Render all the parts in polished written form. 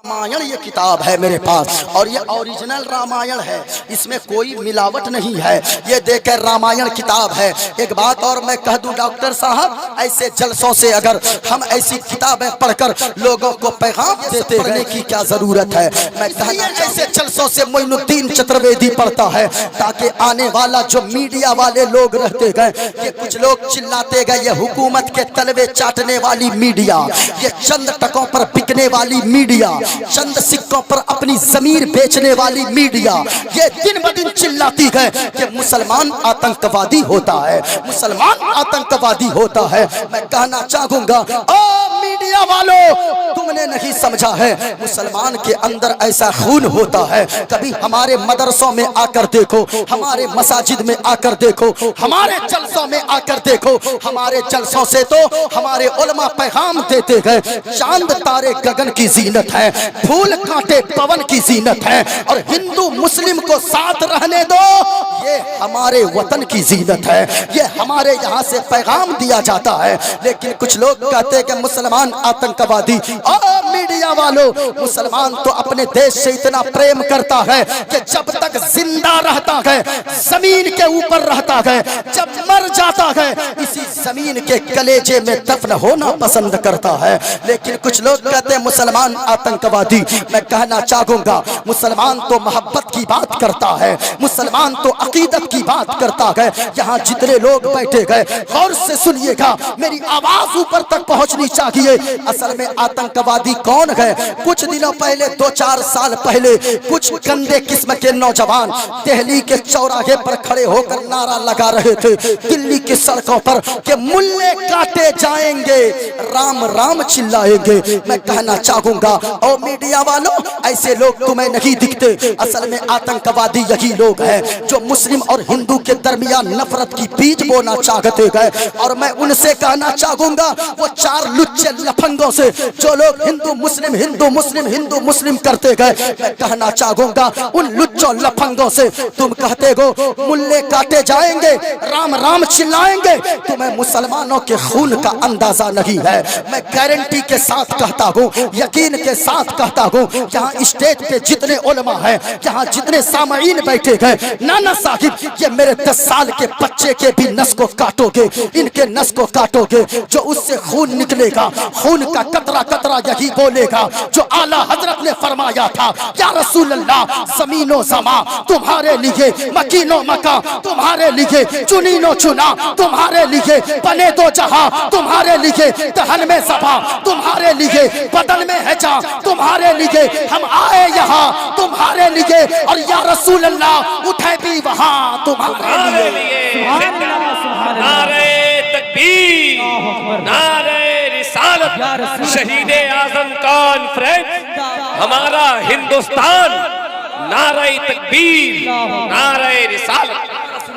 रामायण ये किताब है मेरे पास और ये ओरिजिनल रामायण है, इसमें कोई मिलावट नहीं है। ये देखें रामायण किताब है। एक बात और मैं कह दूं डॉक्टर साहब, ऐसे जलसों से अगर हम ऐसी किताबें पढ़कर लोगों को पैगाम देते रहने की क्या जरूरत है। मैं ऐसे जलसों से मोइनुद्दीन चतुर्वेदी पढ़ता है ताकि आने वाला जो मीडिया वाले लोग रहते गए, ये कुछ लोग चिल्लाते गए ये हुकूमत के तलवे चाटने वाली मीडिया, ये चंद टकों पर बिकने वाली मीडिया, चंद सिक्कों पर अपनी जमीर बेचने वाली मीडिया, ये दिन ब दिन चिल्लाती है कि मुसलमान आतंकवादी होता है, मुसलमान आतंकवादी होता है। मैं कहना चाहूंगा ओ मीडिया वालों, तुमने नहीं समझा है मुसलमान के अंदर ऐसा खून होता है। कभी हमारे मदरसों में आकर देखो, हमारे मसाजिद में आकर देखो, हमारे जलसों में आकर देखो। हमारे जलसों से तो हमारे उलमा पैगाम देते गए चांद तारे गगन की जीनत है, फूल कांटे पवन की जीनत है, और हिंदू मुस्लिम को साथ रहने दो, ये हमारे वतन की जीनत है। ये हमारे यहाँ से पैगाम दिया जाता है। लेकिन कुछ लोग कहते हैं कि मुसलमान आतंकवादी। और मीडिया वालों, मुसलमान तो अपने देश से इतना प्रेम करता है कि जब तक जिंदा रहता है, जमीन के ऊपर रहता है, जब मर जाता है इसी जमीन के कलेजे में दफन होना पसंद करता है। लेकिन कुछ लोग कहते हैं मुसलमान आतंकवादी। मैं कहना चाहूंगा मुसलमान तो मोहब्बत की बात करता है, मुसलमान तो अकीदत की बात करता है। यहाँ जितने लोग बैठे गए गौर से सुनिएगा, मेरी आवाज ऊपर तक पहुंचनी चाहिए। असल में आतंकवादी कौन है? कुछ दिनों पहले, 2-4 साल पहले, कुछ गंदे किस्म के नौजवान दिल्ली के चौराहे पर खड़े होकर नारा लगा रहे थे दिल्ली की सड़कों पर कि मुल्ले काटे जाएंगे, राम राम चिल्लाएंगे। मैं कहना चाहूंगा और मीडिया वालों, ऐसे लोग तुम्हें नहीं दिखते। असल में आतंकवादी यही लोग हैं जो मुस्लिम और हिंदू के दरमियान नफरत की बीज बोना चाहते गए। और मैं उनसे कहना चाहूंगा, वो 4 लुच्चे लफंगों से जो लोग हिंदू मुस्लिम हिंदू मुस्लिम हिंदू मुस्लिम करते गए, मैं कहना चाहूंगा उन लुच्चों लफंगों से, तुम कहते हो मुल्ले काटे जाएंगे, राम राम चिल्लाएंगे, तुम्हें मुसलमानों के खून का अंदाजा नहीं है। मैं गारंटी के साथ कहता हूँ, यकीन के साथ कहता हूँ, यहाँ स्टेज पे जितने उलमा हैं, यहाँ जितने सामाईन बैठे गए, नाना साहिब ये मेरे 10 साल के बच्चे के भी नस को काटोगे, इनके नस को काटोगे, जो उससे खून निकलेगा, खून का कतरा कतरा यही बोलेगा जो आला हजरत ने फरमाया था, या रसूल अल्लाह ज़मीनो ज़मा तुम्हारे लिए, मकीनो मका तुम्हारे लिए, चुनीनो चुना तुम्हारे लिए, बने दो जहां तुम्हारे लिए, दहन में ज़बा तुम्हारे लिए, बदन में है जा तुम्हारे लिए, हम आए यहाँ तुम्हारे लिए, और या रसूल अल्लाह उठे भी वहाँ तुम्हारे लिए। नारे तकबीर, नारे रिसालत, शहीदे आजम कॉन्फ्रेंस, हमारा हिंदुस्तान, नारे तकबीर, नारे रिसालत।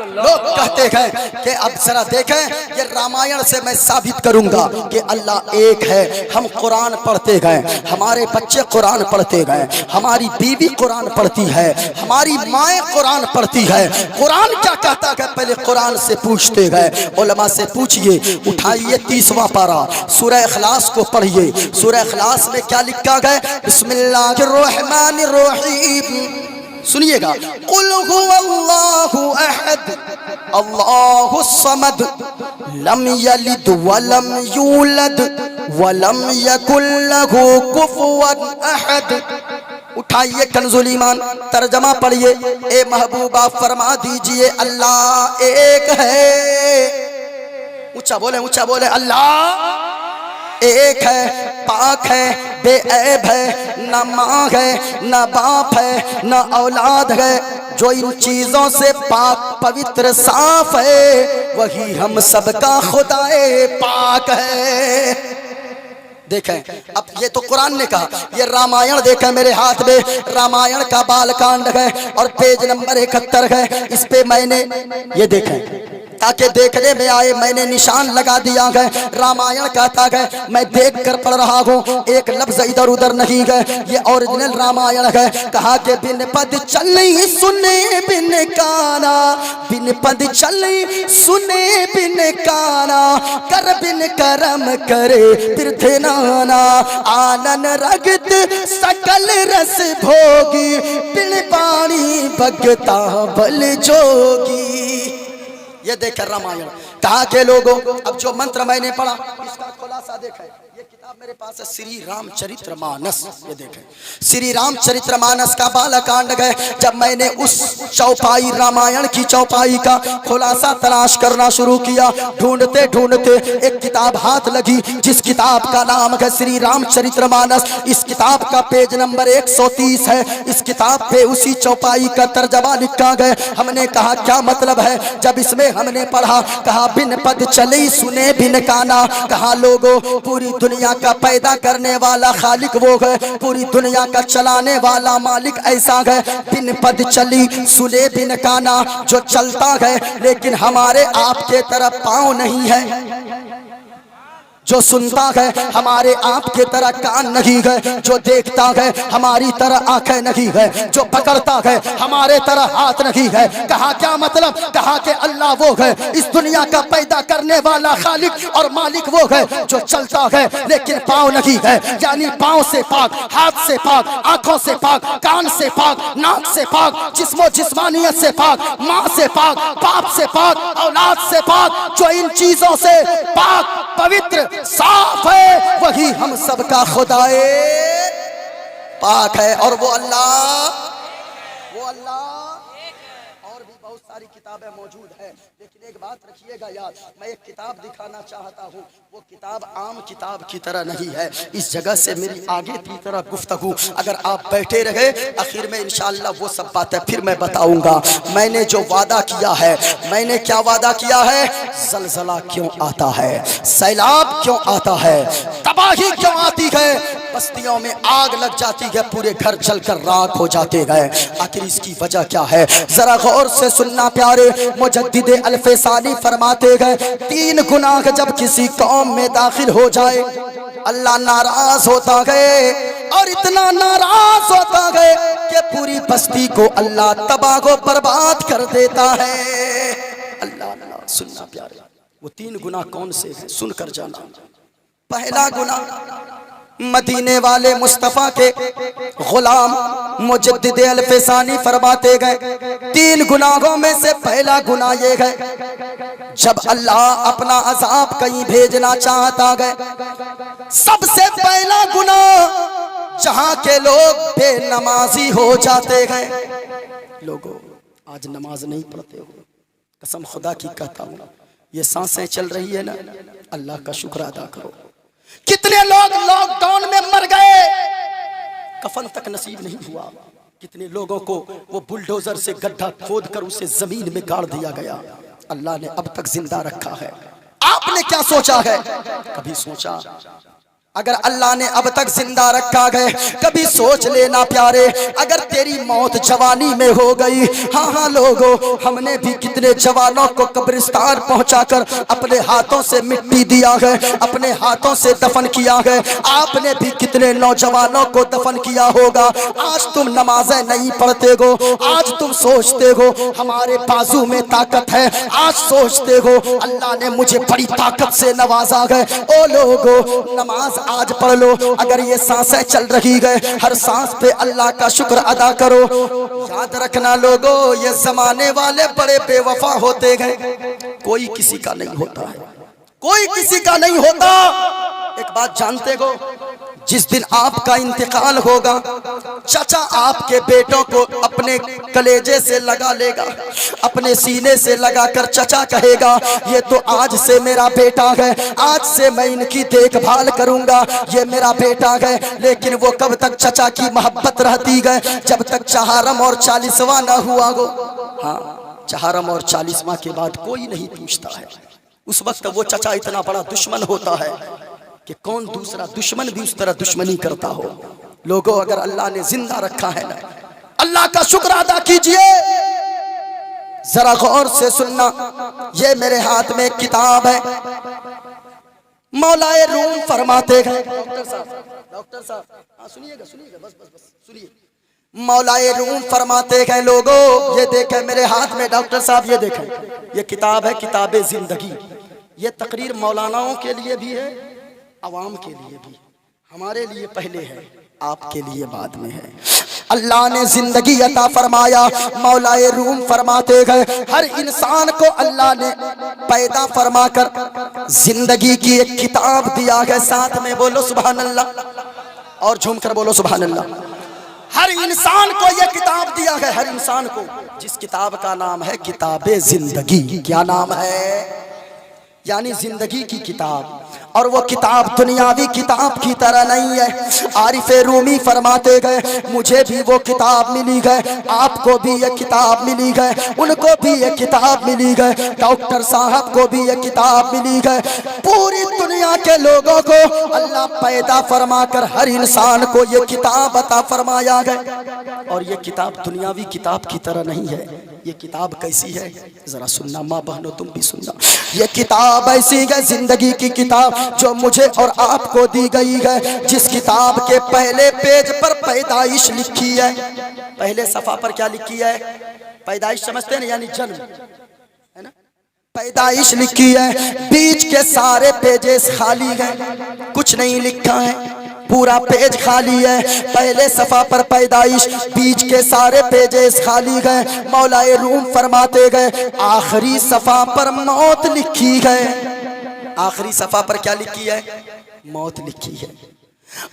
लोग कहते हैं कि अब जरा देखें, ये रामायण से मैं साबित करूंगा कि अल्लाह एक है। हम कुरान पढ़ते गए, हमारे बच्चे कुरान पढ़ते गए, हमारी बीवी कुरान पढ़ती है, हमारी माएँ कुरान पढ़ती है। कुरान क्या कहता है पहले कुरान से पूछते गए, उलमा से पूछिए। उठाइए 30वां पारा, सूरह इखलास को पढ़िए। सूरह इखलास में क्या लिखा गया? बिस्मिल्लाहिर रहमानिर रहीम, सुनिएगा। कुल हुवल्लाहु अहद अल्लाहुस समद लम यलिद वलम यूलद वलम यकुल लहू कुफुवन अहद। उठाइए कंजुल ईमान, तर्जमा पढ़िए। ए महबूबा फरमा दीजिए अल्लाह एक है। ऊंचा बोले अल्लाह एक है, पाक है, बेऐब है, न माँ है, न बाप है, न औलाद है। जो इन चीजों से पाक पवित्र साफ है, वही हम सबका खुदाए पाक है। देखें, अब ये तो कुरान ने कहा, ये रामायण देखें मेरे हाथ में, रामायण का बाल कांड है और पेज नंबर 71 है। इस पे मैंने ये देखें, ताकि देखने में आए। मैंने निशान लगा दिया है। रामायण कहता है मैं देख कर पढ़ रहा हूँ, एक लफ्ज इधर उधर नहीं है। ये ओरिजिनल रामायण है। कहा कि बिन पद चली सुने बिन काना, बिन पद चली सुने बिन काना, कर बिन करम करे बिरथे नाना, आनन रगत सकल रस भोगी, बिन पानी भगता बल जोगी। ये देखे रामायण। कहा के लोगों, अब जो मंत्र मैंने पढ़ा इसका खुलासा देखें। ये किताब मेरे पास है, श्री रामचरितमानस। ये देखें, श्री रामचरितमानस का बालकांड है। जब मैंने उस चौपाई, रामायण की चौपाई का खुलासा तलाश करना शुरू किया, ढूंढते ढूंढते एक किताब हाथ लगी, जिस किताब का नाम है श्री रामचरितमानस। इस किताब का पेज नंबर 130 है। इस किताब पे उसी चौपाई का तर्जमा लिखा गया। हमने कहा क्या मतलब है? जब इसमें हमने पढ़ा, कहा बिन पद चले सुने बिन काना। कहा लोगों, पूरी दुनिया का पैदा करने वाला खालिक वो है, पूरी दुनिया का चलाने वाला मालिक ऐसा है। बिन पद चली सुने बिन काना, जो चलता है लेकिन हमारे आपके तरफ पाँव नहीं है, जो सुनता है हमारे आपके तरह कान नहीं है, जो देखता है हमारी तरह आंखें नहीं है, जो पकड़ता है हमारे तरह हाथ नहीं है। कहा क्या मतलब? कहा कि अल्लाह वो है, इस दुनिया का पैदा करने वाला खालिक और मालिक वो है, जो चलता है लेकिन पाँव नहीं है। यानी पाँव से पाक, हाथ से पाक, आंखों से पाक, कान से पाक, नाक से पाक, जिस्मो जिस्मानियत से पाक, माँ से पाक, बाप से पाक, औलाद से पाक। जो इन चीजों से पाक, पवित्र, साफ है, वही हम सबका खुदाए पाक है। और वो अल्लाह, वो अल्लाह। और भी बहुत सारी किताबें मौजूद है, लेकिन एक बात रखिएगा याद, मैं एक किताब दिखाना चाहता हूँ। वो किताब आम किताब की तरह नहीं है। इस जगह से मेरी आगे की तरह गुफ्तगू, अगर आप बैठे रहे, आखिर में इंशाअल्लाह वो सब बातें फिर मैं बताऊंगा। मैंने जो वादा किया है, मैंने क्या वादा किया है? जलजला क्यों आता है, सैलाब क्यों आता है, तबाही क्यों आती है, बस्तियों में आग लग जाती है, पूरे घर जलकर राख हो जाते हैं। आखिर इसकी वजह क्या है? जरा गौर से सुनना प्यारे। मुजद्दिद अल्फसानी फरमाते गए, 3 गुनाह जब किसी कौम में दाखिल हो जाए, अल्लाह नाराज होता है, और इतना नाराज होता है कि पूरी बस्ती को अल्लाह तबाह को बर्बाद कर देता है। अल्लाह अल्लाह। सुनना प्यारे, वो 3 गुनाह कौन से हैं? सुनकर जाना। पहला गुनाह, मदीने वाले मुस्तफ़ा के गुलाम मुजद्दिद अल्फसानी फरमाते गए, 3 गुनाहों में से पहला गुनाह ये है, जब अल्लाह अपना अज़ाब कहीं भेजना चाहता है, सबसे पहला गुनाह जहां के लोग बेनमाजी हो जाते हैं। लोगों, आज नमाज नहीं पढ़ते हो, कसम खुदा की कहता हूँ, ये सांसें चल रही है ना, अल्लाह का शुक्र अदा करो। कितने लोग लॉकडाउन में मर गए, कफन तक नसीब नहीं हुआ। कितने लोगों को वो बुलडोजर से गड्ढा खोद कर उसे जमीन में गाड़ दिया गया, अल्लाह ने अब तक जिंदा रखा है। आपने क्या सोचा है? कभी सोचा? अगर अल्लाह ने अब तक जिंदा रखा है, कभी सोच लेना प्यारे, अगर तेरी मौत जवानी में हो गई। हाँ हाँ लोगों, हमने भी कितने जवानों को कब्रिस्तान पहुंचाकर अपने हाथों से मिट्टी दिया है, अपने हाथों से दफन किया है। आपने भी कितने नौजवानों को दफन किया होगा। आज तुम नमाजें नहीं पढ़ते हो, आज तुम सोचते हो हमारे बाजू में ताकत है, आज सोचते हो अल्लाह ने मुझे बड़ी ताकत से नवाजा है। ओ लोगों, नमाज आज पढ़ लो। अगर ये सांसें चल रही है, हर सांस पे अल्लाह का शुक्र अदा करो। याद रखना लोगों, ये जमाने वाले बड़े बेवफा होते हैं, कोई किसी का नहीं होता है, कोई किसी का नहीं होता। एक बात जानते हो, जिस दिन आपका इंतकाल होगा, चाचा आपके बेटों को अपने कलेजे से लगा लेगा, अपने सीने से लगाकर चाचा कहेगा, ये तो आज से मेरा बेटा है, आज से मैं इनकी देखभाल करूंगा, ये मेरा बेटा है। लेकिन वो कब तक चाचा की मोहब्बत रहती है? जब तक चहारम और 40वां ना हुआ हो। हाँ, चहारम और 40वां के बाद कोई नहीं पूछता है। उस वक्त वो चाचा इतना बड़ा दुश्मन होता है कि कौन दूसरा दुश्मन भी उस तरह दुश्मनी करता हो। लोगों, अगर अल्लाह ने जिंदा रखा है ना, अल्लाह का शुक्र अदा कीजिए। जरा गौर से सुनना, ये मेरे हाथ में एक किताब है। मौलाए रूम फरमाते गए, डॉक्टर साहब हाँ सुनिएगा सुनिएगा बस बस बस सुनिए। मौलाए रूम फरमाते गए, लोगों ये देखें मेरे हाथ में, डॉक्टर साहब ये देखें, ये किताब है किताबे जिंदगी। ये तकरीर मौलानाओं के लिए भी है, अवाम के लिए भी। हमारे लिए पहले है, आपके लिए बाद में है। अल्लाह ने जिंदगी अता फरमाया। मौलाए रूम फरमाते गए, हर इंसान को अल्लाह ने पैदा फरमाकर जिंदगी की एक किताब दिया है। साथ में बोलो सुभान अल्लाह और झूम कर बोलो सुभान अल्लाह। हर इंसान को यह किताब दिया है, हर इंसान को, जिस किताब का नाम है किताबे जिंदगी। क्या नाम है? यानी जिंदगी की किताब। और वो किताब दुनियावी किताब की तरह नहीं है। आरिफे रूमी फरमाते गए, मुझे भी वो किताब मिली गए, आपको भी ये किताब मिली गए, उनको भी ये किताब मिली गए, डॉक्टर साहब को भी ये किताब मिली गए। पूरी दुनिया के लोगों को अल्लाह पैदा फरमाकर हर इंसान को ये किताब अता फरमाया गए। और ये किताब दुनियावी किताब की तरह नहीं है। ये किताब कैसी है जरा सुनना, माँ बहनों तुम भी सुनना। ये किताब ऐसी है जिंदगी की किताब जो मुझे और आपको दी गई है, जिस किताब के पहले पेज पर पैदाइश लिखी है। पहले सफा पर क्या लिखी है? पैदाइश समझते हैं ना, यानी जन्म है ना, पैदाइश लिखी है। बीच के सारे पेजेस खाली हैं, कुछ नहीं लिखा है, पूरा पेज खाली है। पहले सफा पर पैदाइश, बीच के सारे पेजेस खाली गए। मौलाए रूम फरमाते गए, आखिरी सफा पर मौत लिखी है। आखिरी सफा पर क्या लिखी है? मौत लिखी है।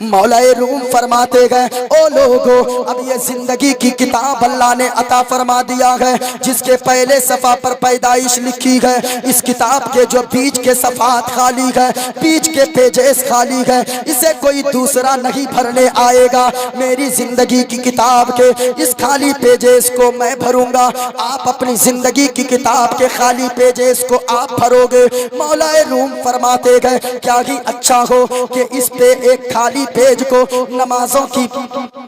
मौलाए रूम फरमाते गए, ओ लोगों अब ये जिंदगी की किताब अल्लाह ने अता फरमा दिया है, जिसके पहले सफा पर पैदाइश लिखी है। इस किताब के जो बीच के सफात खाली है, बीच के पेजेस खाली है, इसे कोई दूसरा नहीं भरने आएगा। मेरी जिंदगी की किताब के इस खाली पेजेस को मैं भरूंगा, आप अपनी जिंदगी की किताब के खाली पेजेस को आप भरोगे। मौलाए रूम फरमाते गए, क्या ही अच्छा हो कि इस पे एक खाली पेज को नमाजों की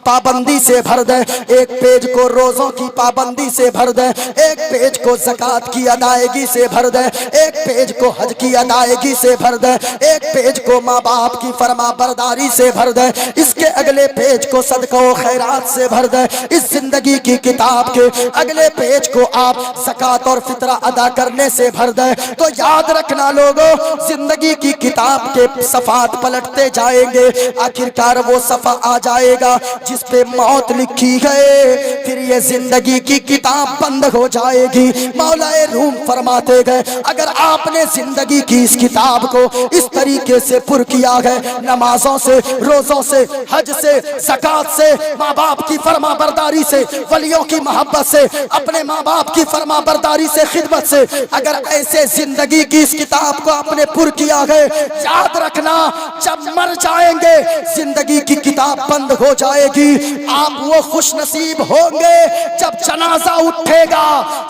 पाबंदी से भर दे, एक पेज को रोजों की पाबंदी से भर दे, एक पेज को ज़कात की अदायगी से भर दे, एक पेज को हज की अदायगी से भर दे, एक पेज को माँ बाप की फरमा बरदारी से भर दे, इसके अगले पेज को सदका व खैरात से भर दे। इस जिंदगी की किताब के अगले पेज को आप ज़कात और फितरा अदा करने से भर दे। तो याद रखना लोगों, जिंदगी की किताब के सफात पलटते जाएंगे, आखिरकार वो सफा आ जाएगा जिस पे मौत लिखी है, फिर ये जिंदगी की किताब बंद हो जाएगी। मौलाए रूम फरमाते गए, अगर आपने जिंदगी की इस किताब को इस तरीके से पुर किया है, नमाजों से, रोजों से, हज से, ज़कात से, माँ बाप की फरमा बरदारी से, वलियों की मोहब्बत से, अपने माँ बाप की फरमा बरदारी से, खिदमत से, अगर ऐसे जिंदगी की इस किताब को आपने पुर किया है, याद रखना जब मर जाएंगे जिंदगी की किताब बंद हो जाएगी। आप वो खुश नसीब होंगे जब जनाजा उठेगा,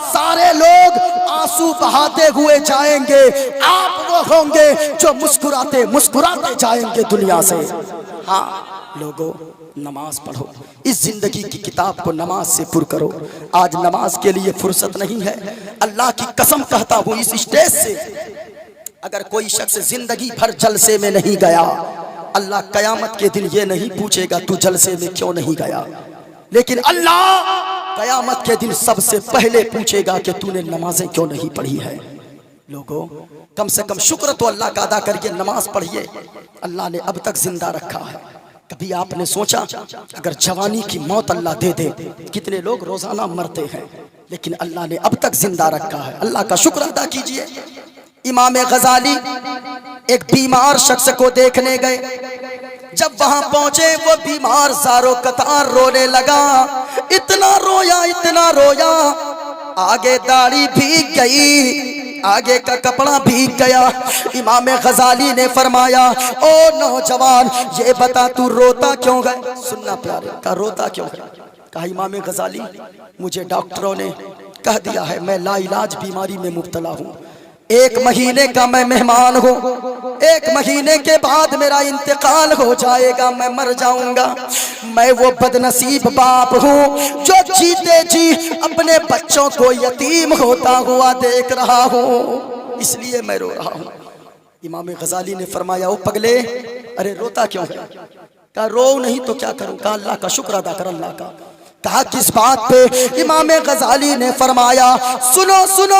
सारे लोग आंसू बहाते हुए जाएंगे, आप वो होंगे जो मुस्कुराते मुस्कुराते जाएंगे दुनिया से। हाँ लोगों, नमाज पढ़ो, इस जिंदगी की किताब को नमाज से पुर करो। आज नमाज के लिए फुर्सत नहीं है। अल्लाह की कसम कहता हूँ, इस स्टेज से अगर कोई शख्स जिंदगी भर जलसे में नहीं गया, अल्लाह कयामत के दिन ये नहीं पूछेगा तू जलसे में क्यों नहीं गया, लेकिन अल्लाह कयामत के दिन सबसे पहले पूछेगा कि तूने नमाजें क्यों नहीं पढ़ी है। लोगों, कम से कम शुक्र तो अल्लाह का अदा करिए, नमाज पढ़िए। अल्लाह ने अब तक जिंदा रखा है। कभी आपने सोचा अगर जवानी की मौत अल्लाह दे दे, कितने लोग रोजाना मरते हैं, लेकिन अल्लाह ने अब तक जिंदा रखा है। अल्लाह का शुक्र अदा कीजिए। इमाम गजाली एक बीमार शख्स को देखने गए। जब वहां पहुंचे वो बीमार ज़ारो कतार रोने लगा। इतना रोया, आगे दाढ़ी भीग गई, आगे का कपड़ा भीग गया। इमाम गजाली ने फरमाया, ओ नौजवान ये बता तू रोता क्यों है? सुनना प्यारे, का रोता क्यों है? कहा इमाम गजाली मुझे डॉक्टरों ने कह दिया है मैं लाइलाज बीमारी में मुब्तला हूँ, 1 महीने का मैं मेहमान हूँ, 1 महीने के बाद मेरा इंतकाल हो जाएगा, मैं मर जाऊंगा। मैं वो बदनसीब बाप हूँ जो जीते जी अपने बच्चों को यतीम होता हुआ देख रहा हूँ, इसलिए मैं रो रहा हूँ। इमाम गजाली ने फरमाया, ओ पगले, अरे रोता क्यों है? कहा रो नहीं तो क्या करूं? कहा अल्लाह का शुक्र अदा कर, अल्लाह का। कहा किस बात पे? इमाम गजाली ने फरमाया, सुनो सुनो,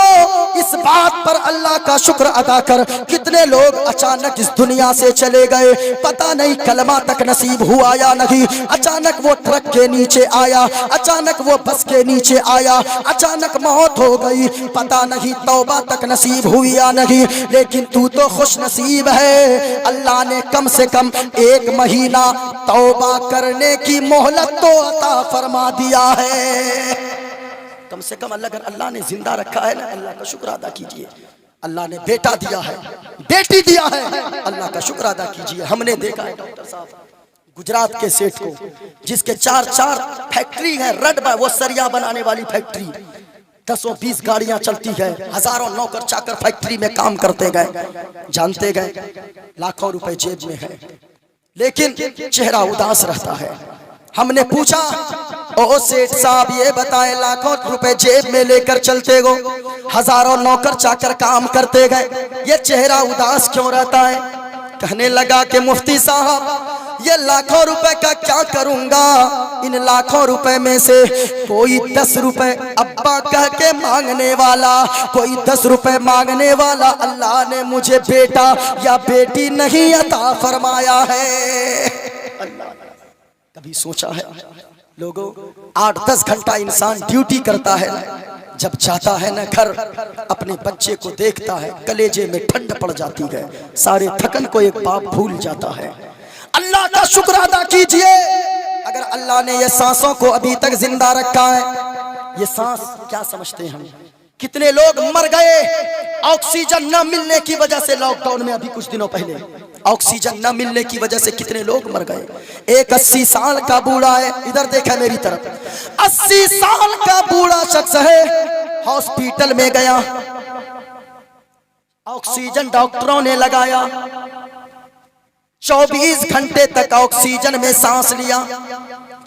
इस बात पर अल्लाह का शुक्र अदा कर। कितने लोग अचानक इस दुनिया से चले गए, पता नहीं कलमा तक नसीब हुआ या नहीं। अचानक वो ट्रक के नीचे आया, अचानक वो बस के नीचे आया, अचानक मौत हो गई, पता नहीं तौबा तक नसीब हुई या नहीं। लेकिन तू तो खुश नसीब है, अल्लाह ने कम से कम 1 महीना तौबा करने की मोहलत तो अता फरमा दिया है। कम से कम अल्लाह ने जिंदा रखा है ना, अल्लाह का शुक्र अदा कीजिए। अल्लाह ने बेटा दिया है, बेटी दिया है, अल्लाह का शुक्र अदा कीजिए। हमने देखा है डॉक्टर साहब गुजरात के सेठ को, जिसके 4 फैक्ट्री है, रड वो सरिया बनाने वाली फैक्ट्री, 10-20 गाड़ियां चलती है, हजारों नौकर चाकर फैक्ट्री में काम करते गए, जानते गए, लाखों रुपए जेब में है, लेकिन चेहरा उदास रहता है। हमने पूछा, ओ सेठ साहब ये बताएं, लाखों रुपए जेब में लेकर चलते हो, हजारों नौकर चाकर काम करते गए, ये चेहरा उदास क्यों रहता है? कहने लगा कि मुफ्ती साहब, ये लाखों रुपए का क्या करूंगा? इन लाखों रुपए में से कोई 10 रुपए अब्बा कह के मांगने वाला, कोई 10 रुपए मांगने वाला अल्लाह ने मुझे बेटा या बेटी नहीं अता फरमाया है। कभी सोचा है लोगों, 8-10 घंटा इंसान ड्यूटी करता है, जब जाता है ना घर, अपने बच्चे को देखता है, कलेजे में ठंड पड़ जाती है, सारे थकन को एक बाप भूल जाता है। अल्लाह का शुक्र अदा कीजिए, अगर अल्लाह ने ये सांसों को अभी तक जिंदा रखा है। ये सांस क्या समझते हैं हम? कितने लोग मर गए ऑक्सीजन न मिलने की वजह से। लॉकडाउन में अभी कुछ दिनों पहले ऑक्सीजन न मिलने की वजह से कितने लोग मर गए। एक 80 साल का बूढ़ा है, इधर देखा मेरी तरफ, 80 साल का बूढ़ा शख्स है, हॉस्पिटल में गया, ऑक्सीजन डॉक्टरों ने लगाया, 24 घंटे तक ऑक्सीजन में सांस लिया।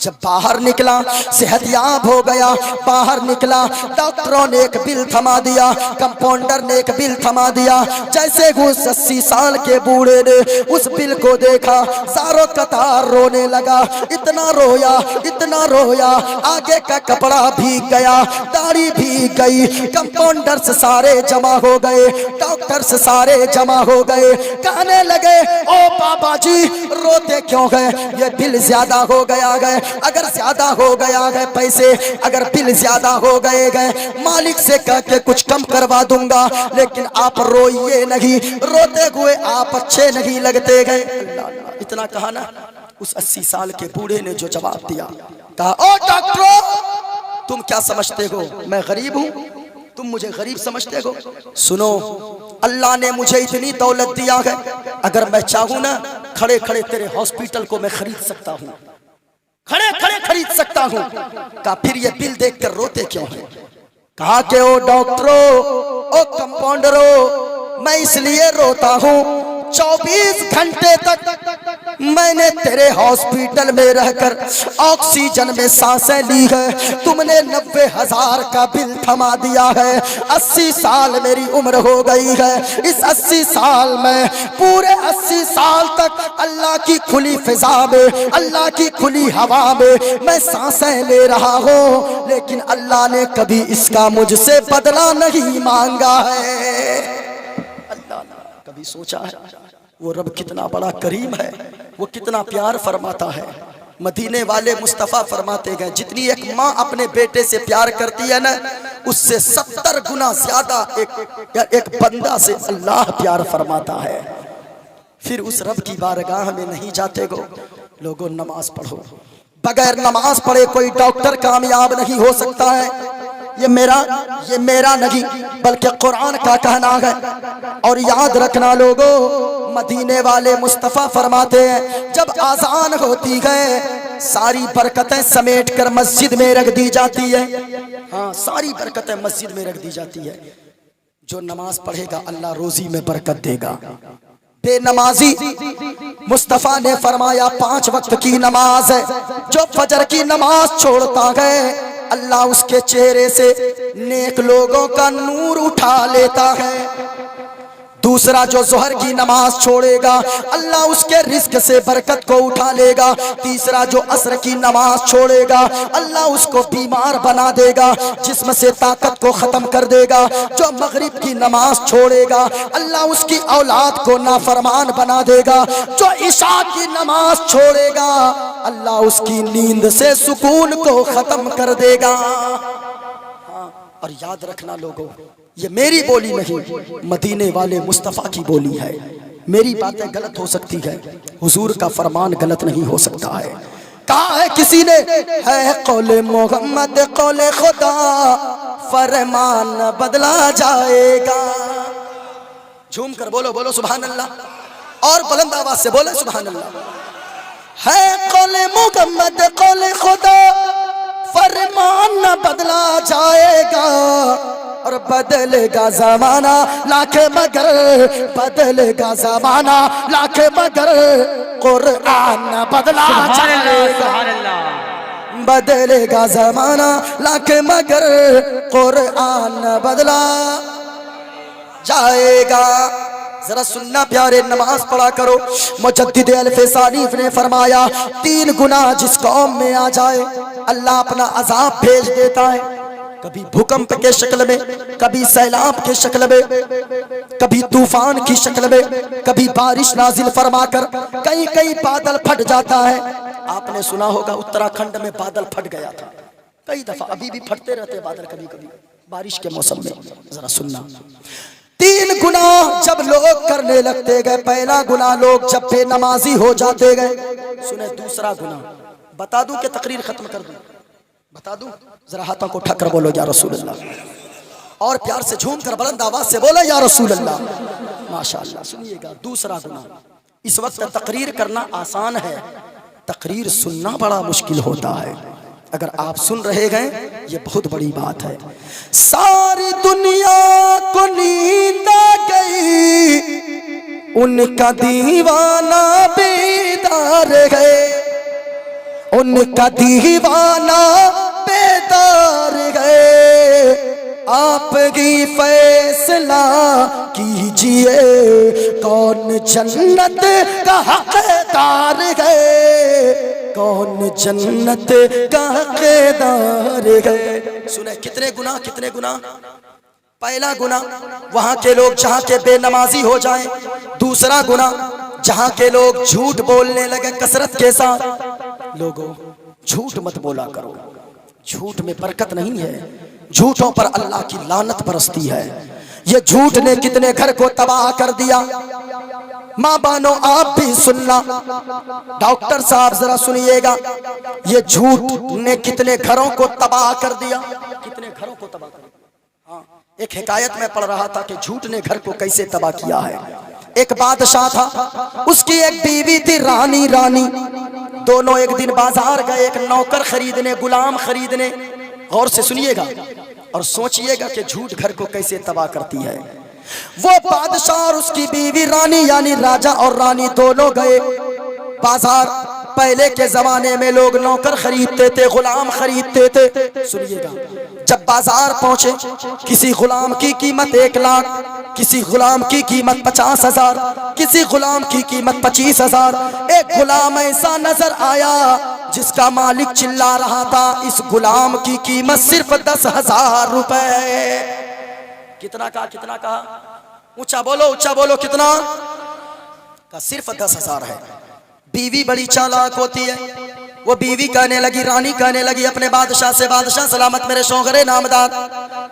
जब बाहर निकला सेहतयाब हो गया, बाहर निकला, डॉक्टरों ने एक बिल थमा दिया, कंपाउंडर ने एक बिल थमा दिया। जैसे उस 80 साल के बूढ़े ने उस बिल को देखा, सारों कतार रोने लगा, इतना रोया, इतना रोया, आगे का कपड़ा भीग गया, दाढ़ी भीग गई। कंपाउंडर से सारे जमा हो गए, डॉक्टर से सारे जमा हो गए, कहने लगे, ओ बाबा जी रोते क्यों गए? ये बिल ज्यादा हो गया गए, अगर ज्यादा हो गया है पैसे, अगर बिल ज्यादा हो गए मालिक से कह के कुछ कम करवा दूंगा, लेकिन आप रोइए नहीं, रोते हुए आप अच्छे नहीं लगते गए। इतना कहा ना, उस 80 साल के बूढ़े ने जो जवाब दिया, कहा, ओ डॉक्टरों तुम क्या समझते हो, मैं गरीब हूं, तुम मुझे गरीब समझते हो? सुनो, अल्लाह ने मुझे इतनी दौलत दिया है, अगर मैं चाहूं ना, खड़े खड़े तेरे हॉस्पिटल को मैं खरीद सकता हूं, खड़े खड़े खरीद सकता हूं। कहा फिर ये बिल देखकर रोते क्यों हैं? कहा कि ओ डॉक्टरों, ओ कंपाउंडरों, मैं इसलिए रोता हूं, 24 घंटे तक मैंने तेरे हॉस्पिटल में रहकर ऑक्सीजन में सांसें ली है, तुमने 90,000 का बिल थमा दिया है। 80 साल मेरी उम्र हो गई है, इस 80 साल में पूरे 80 साल तक अल्लाह की खुली फिजा में, अल्लाह की खुली हवा में मैं सांसें ले रहा हूँ, लेकिन अल्लाह ने कभी इसका मुझसे बदला नहीं मांगा है। अल्लाह कभी सोचा है वो रब कितना बड़ा करीम है, वो कितना प्यार फरमाता है। मदीने वाले मुस्तफ़ा फरमाते गए, जितनी एक माँ अपने बेटे से प्यार करती है ना, उससे 70 गुना ज्यादा एक बंदा से अल्लाह प्यार फरमाता है। फिर उस रब की बारगाह में नहीं जाते गो लोगों, नमाज पढ़ो। बगैर नमाज पढ़े कोई डॉक्टर कामयाब नहीं हो सकता है। ये मेरा नहीं बल्कि कुरान का कहना है। और याद रखना लोगों, मदीने वाले मुस्तफ़ा फरमाते हैं, जब आज़ान होती है सारी बरकतें समेट कर मस्जिद में रख दी जाती है। हाँ, सारी बरकतें मस्जिद में रख दी जाती है। जो नमाज पढ़ेगा अल्लाह रोजी में बरकत देगा। बेनमाजी मुस्तफा ने फरमाया 5 वक्त की नमाज है, जो फजर की नमाज छोड़ता है अल्लाह उसके चेहरे से नेक लोगों का नूर उठा लेता है। दूसरा, जो जोहर की नमाज छोड़ेगा अल्लाह उसके रिस्क से बरकत को उठा लेगा। तीसरा, जो असर की नमाज छोड़ेगा अल्लाह उसको बीमार बना देगा, जिस्म से ताकत को खत्म कर देगा। जो मगरिब की नमाज छोड़ेगा अल्लाह उसकी औलाद को नाफरमान बना देगा। जो इशा की नमाज छोड़ेगा अल्लाह उसकी नींद से सुकून को खत्म कर देगा। और याद रखना लोगों, ये मेरी बोली नहीं, मदीने वाले मुस्तफ़ा की बोली है। मेरी बातें गलत हो सकती है, हुजूर का फरमान गलत नहीं हो सकता है। कहा है किसी ने, है कौले मोहम्मद कौले खुदा, फरमान बदला जाएगा। झूम कर बोलो, बोलो सुभान अल्लाह, और बुलंद आवाज से बोले सुभान अल्लाह। है कौले मोहम्मद कौले खुदा, फरमान न बदला जाएगा, और बदलेगा जमाना लाखे मगर, बदलेगा जमाना लाखे मगर, कुरान न बदला जाएगा। बदलेगा जमाना लाखे मगर, कुरान न बदला जाएगा। जरा सुनना प्यारे, नमाज पढ़ा करो। मुजद्दिद अल-फसानी ने फरमाया 3 गुना जिस कौम में आ जाए अल्लाह अपना अजाब भेज देता है। कभी भूकंप के शक्ल में, कभी सैलाब के शक्ल में, कभी तूफान की शक्ल में, कभी बारिश नाजिल फरमाकर कहीं कहीं बादल फट जाता है। आपने सुना होगा उत्तराखंड में बादल फट गया था कई दफा, अभी भी फटते रहते बादल कभी कभी बारिश के मौसम में। जरा सुनना, 3 गुना जब लोग करने लगते गए, पहला गुना लोग जब बेनमाजी हो जाते गए, सुने दूसरा गुना। बता दूं कि तकरीर खत्म कर दूं? बता दूं? जरा हाथों को ठक्कर बोलो या रसूल अल्लाह, और प्यार से झूम कर बुलंद आवाज से बोलो या रसूल अल्लाह। माशाअल्लाह। सुनिएगा, दूसरा गुना। इस वक्त तकरीर करना आसान है, तकरीर सुनना बड़ा मुश्किल होता है। अगर आप सुन रहे गए ये बहुत बड़ी बात है। सारी दुनिया को नींद आ गई, उनका दीवाना बेदार है, उनका दीवाना बेदार है। आप ही फैसला कीजिए कौन जन्नत का हकदार है, कौन जन्नत का हकदार है। सुने कितने गुना, कितने गुना। पहला गुना वहां के लोग जहां के बेनमाजी हो जाएं। दूसरा गुना जहां के लोग झूठ बोलने लगे कसरत के साथ। लोगों झूठ मत बोला करो, झूठ में बरकत नहीं है, झूठों पर अल्लाह की लानत बरसती है। ये झूठ ने कितने घर को तबाह कर दिया। माँ बानो आप भी सुनना, डॉक्टर साहब जरा सुनिएगा, ये झूठ ने कितने घरों को तबाह कर दिया, कितने घरों को तबाह कर दिया। हाँ, एक हिकायत में पढ़ रहा था कि झूठ ने घर को कैसे तबाह किया है। एक बादशाह था, उसकी एक बीवी थी रानी। दोनों एक दिन बाजार गए, एक नौकर खरीदने, गुलाम खरीदने। गौर से सुनिएगा और सोचिएगा कि झूठ घर को कैसे तबाह करती है। वो बादशाह और उसकी बीवी रानी यानी राजा और रानी दोनों गए बाजार। पहले के जमाने में लोग नौकर खरीदते थे, गुलाम खरीदते थे। सुनिएगा, जब बाजार पहुंचे, किसी गुलाम की कीमत 1 लाख, किसी गुलाम की कीमत 50,000, किसी गुलाम की कीमत 25,000। एक गुलाम ऐसा नजर आया जिसका मालिक चिल्ला रहा था, इस गुलाम की कीमत सिर्फ 10,000 रुपए। कितना कहा, कितना कहा? ऊंचा बोलो, कितना का? सिर्फ 10,000 है। बीवी बड़ी चालाक होती है, वो बीवी कहने लगी, रानी कहने लगी अपने बादशाह से, बादशाह सलामत मेरे शौहरे नामदार,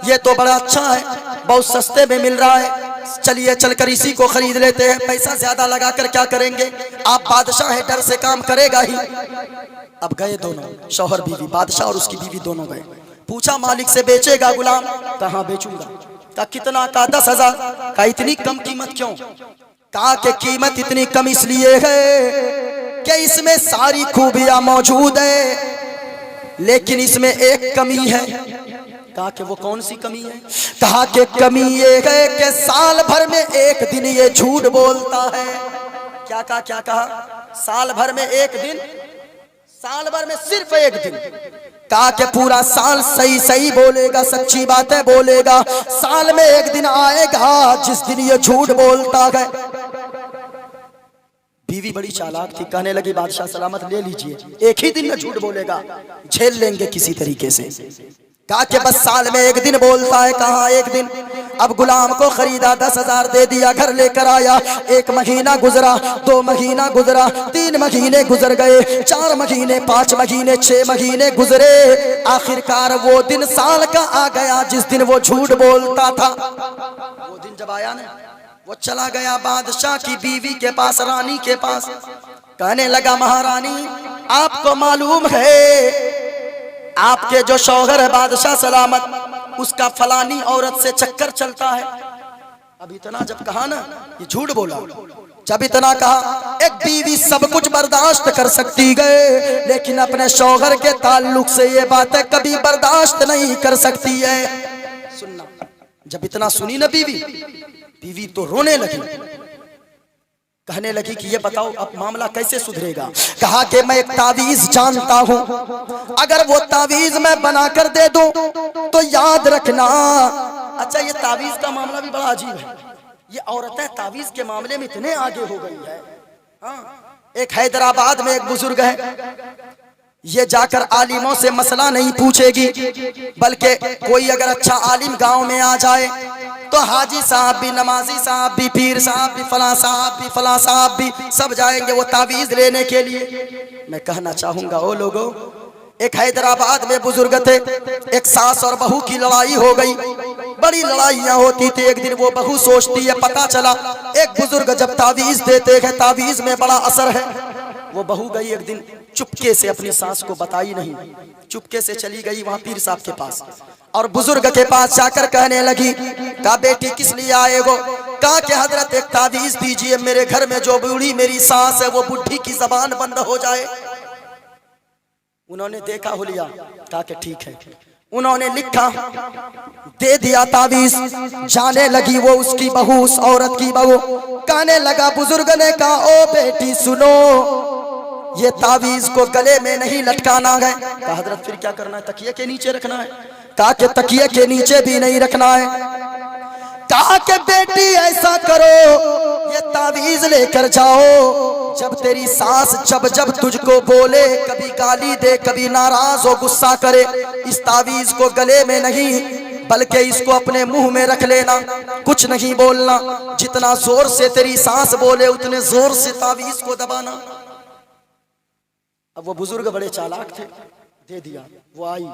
ये तो बड़ा अच्छा है, बहुत सस्ते में मिल रहा है, चलिए चलकर इसी को खरीद लेते हैं। पैसा ज्यादा लगाकर क्या करेंगे, आप बादशाह है, डर से काम करेगा ही। अब गए दोनों, शौहर बीवी, बादशाह और उसकी बीवी दोनों गए। पूछा मालिक से, बेचेगा गुलाम? कहाँ बेचूंगा। कहा कितना? का 10,000। का इतनी कम कीमत क्यों? कहा कि कीमत इतनी कम इसलिए है कि इसमें सारी खूबियां मौजूद है, लेकिन इसमें एक कमी है। कहा कि वो कौन सी कमी है? कहा कि कमी ये है कि साल भर में एक दिन ये झूठ बोलता है। क्या कहा? क्या कहा? साल भर में एक दिन, साल भर में सिर्फ एक दिन। कहा कि पूरा साल सही सही बोलेगा, सच्ची बातें बोलेगा, साल में एक दिन आएगा जिस दिन ये झूठ बोलता है। बीवी बड़ी चालाक थी, कहने लगी बादशाह सलामत ले लीजिए, एक ही दिन में झूठ बोलेगा, झेल लेंगे किसी तरीके से। कहा कि बस साल में एक दिन बोलता है। कहा एक दिन? अब गुलाम को खरीदा, 10,000 दे दिया, घर लेकर आया। 1 महीना गुजरा, 2 महीना गुजरा, 3 महीने गुजर गए, 4 महीने, 5 महीने, 6 महीने गुजरे। आखिरकार वो दिन साल का आ गया जिस दिन वो झूठ बोलता था। वो दिन जब आया ना, वो चला गया बादशाह की बीवी के पास, रानी के पास। कहने लगा महारानी, आपको मालूम है आपके जो शौहर है बादशाह सलामत, उसका फलानी औरत से चक्कर चलता है। अब इतना जब कहा ना, ये झूठ बोला। जब इतना कहा, एक बीवी सब कुछ बर्दाश्त कर सकती है लेकिन अपने शौहर के ताल्लुक से ये बातें कभी बर्दाश्त नहीं कर सकती है। सुनना, जब इतना सुनी ना बीवी तो रोने लगी। कहने लगी कि ये बताओ अब मामला कैसे सुधरेगा? कहा कि मैं एक तावीज जानता हूं, अगर वो तावीज मैं बनाकर दे दूं तो याद रखना। अच्छा, ये तावीज का मामला भी बड़ा अजीब है। ये औरतें तावीज के मामले में इतने आगे हो गई है। हाँ, एक हैदराबाद में एक बुजुर्ग है, ये जाकर आलिमों से मसला नहीं पूछेगी, बल्कि कोई अगर अच्छा आलिम गांव में आ जाए तो हाजी साहब भी, नमाजी साहब भी, पीर साहब भी, फला साहब भी, फला साहब भी, सब जाएंगे वो तावीज लेने के लिए। मैं कहना चाहूंगा ओ लोगों, एक हैदराबाद में बुजुर्ग थे, एक सास और बहू की लड़ाई हो गई, बड़ी लड़ाइयां होती थी। एक दिन वो बहू सोचती है, पता चला एक बुजुर्ग जब तावीज देते हैं तावीज में बड़ा असर है। वो बहू गई एक दिन, चुपके से अपनी सास को बताई नहीं, चुपके से चली गई वहां पीर साहब के पास और बुजुर्ग के पास जाकर कहने लगी, कहा बेटी किस लिए आए हो? कहा कि हजरत एक तावीज दीजिए, मेरे घर में जो बूढ़ी मेरी सास है वो बुढ़ी की जबान बंद हो जाए। उन्होंने देखा हुलिया, कहा कि ठीक है। उन्होंने लिखा, दे दिया तावीज। जाने लगी वो उसकी बहू, उस औरत की बहू। कहने लगा, बुजुर्ग ने कहा, ओ बेटी सुनो, ये तावीज को गले में नहीं लटकाना है। कहा हजरत फिर क्या करना है? तकिए के नीचे रखना है। कहा कि तकिए के नीचे भी नहीं रखना है। कहा कि बेटी ऐसा करो, ये तावीज लेकर जाओ, जब तेरी सास जब जब तुझको बोले, कभी गाली दे, कभी नाराज हो, गुस्सा करे, इस तावीज को गले में नहीं बल्कि इसको अपने मुंह में रख लेना, कुछ नहीं बोलना। जितना जोर से तेरी सास बोले उतने जोर से तावीज को दबाना। अब वो बुजुर्ग बड़े चालाक थे, दे दिया। वो आई,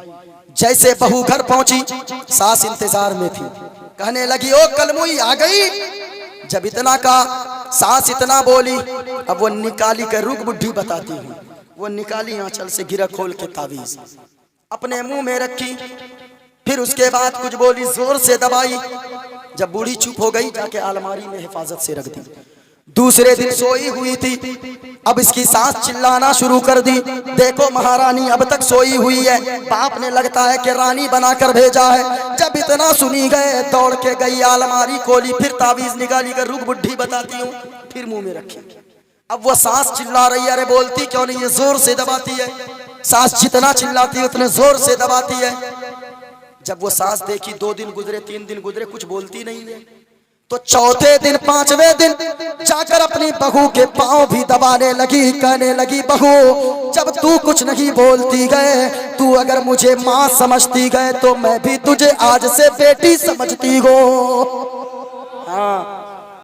जैसे बहू घर पहुंची, सास इंतजार में थी। कहने लगी, ओ कलमुई आ गई। जब इतना कहा, सास इतना बोली, अब वो निकाली कर, रुक बुढ़ी बताती हूँ। वो निकाली आंचल से गिरा खोल के तावीज, अपने मुंह में रखी, फिर उसके बाद कुछ बोली, जोर से दबाई। जब बूढ़ी चुप हो गई, जाके अलमारी में हिफाजत से रख दी। दूसरे दिन सोई हुई थी, अब इसकी सास चिल्लाना शुरू कर दी, देखो महारानी अब तक सोई हुई है, बाप ने लगता है कि रानी बनाकर भेजा है। जब इतना सुनी गए, दौड़ के गई, अलमारी खोली, फिर तावीज निकाली कर, रुक बुढ़ी बताती हूँ, फिर मुंह में रखी। अब वो सास चिल्ला रही है, अरे बोलती क्यों नहीं? ये जोर से दबाती है। सास जितना चिल्लाती है उतने जोर से दबाती है। जब वो सास देखी, 2 दिन गुजरे, 3 दिन गुजरे, कुछ बोलती नहीं है, तो चौथे दिन, 5वें दिन जाकर अपनी बहू के पांव भी दबाने लगी। कहने लगी, बहू जब तू कुछ नहीं बोलती गए, तू अगर मुझे माँ समझती गए तो मैं भी तुझे आज से बेटी समझती हूँ। हाँ,